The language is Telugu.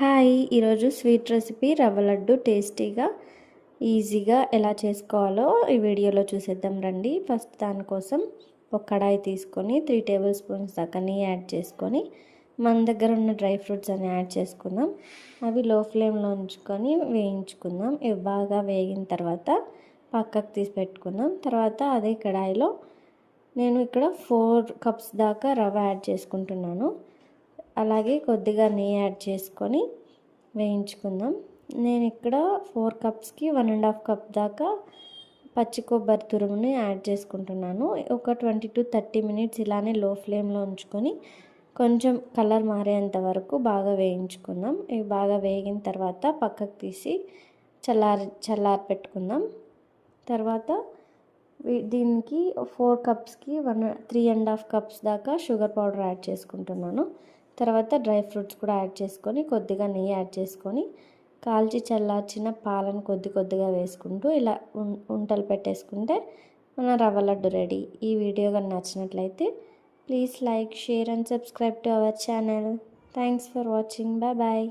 హాయ్, ఈరోజు స్వీట్ రెసిపీ రవ్వ లడ్డు టేస్టీగా ఈజీగా ఎలా చేసుకోవాలో ఈ వీడియోలో చూసేద్దాం రండి. ఫస్ట్ దానికోసం ఒక కడాయి తీసుకొని 3 టేబుల్ స్పూన్స్ దాకా నెయ్యి యాడ్ చేసుకొని మన దగ్గర ఉన్న డ్రై ఫ్రూట్స్ అని యాడ్ చేసుకుందాం. అవి లో ఫ్లేమ్లో ఉంచుకొని వేయించుకుందాం. ఇవి బాగా వేగిన తర్వాత పక్కకు తీసి పెట్టుకుందాం. తర్వాత అదే కడాయిలో నేను ఇక్కడ 4 కప్స్ దాకా రవ్వ యాడ్ చేసుకుంటున్నాను. అలాగే కొద్దిగా నెయ్యి యాడ్ చేసుకొని వేయించుకుందాం. నేను ఇక్కడ 4 కప్స్కి 1.5 కప్ దాకా పచ్చి కొబ్బరి తురుముని యాడ్ చేసుకుంటున్నాను. ఒక 20 to 30 మినిట్స్ ఇలానే లో ఫ్లేమ్లో ఉంచుకొని కొంచెం కలర్ మారేంత వరకు బాగా వేయించుకుందాం. ఇవి బాగా వేగిన తర్వాత పక్కకు తీసి చల్లారి పెట్టుకుందాం. తర్వాత దీనికి 4 కప్స్కి 3.5 కప్స్ దాకా షుగర్ పౌడర్ యాడ్ చేసుకుంటున్నాను. తర్వాత డ్రై ఫ్రూట్స్ కూడా యాడ్ చేసుకొని కొద్దిగా నెయ్యి యాడ్ చేసుకొని కాల్చి చల్లార్చిన పాలను కొద్దిగా వేసుకుంటూ ఇలా ఉంటలు పెట్టేసుకుంటే మన రవ్వ లడ్డు రెడీ. ఈ వీడియో కానీ నచ్చినట్లయితే please like, share and subscribe to our channel. Thanks for watching. Bye.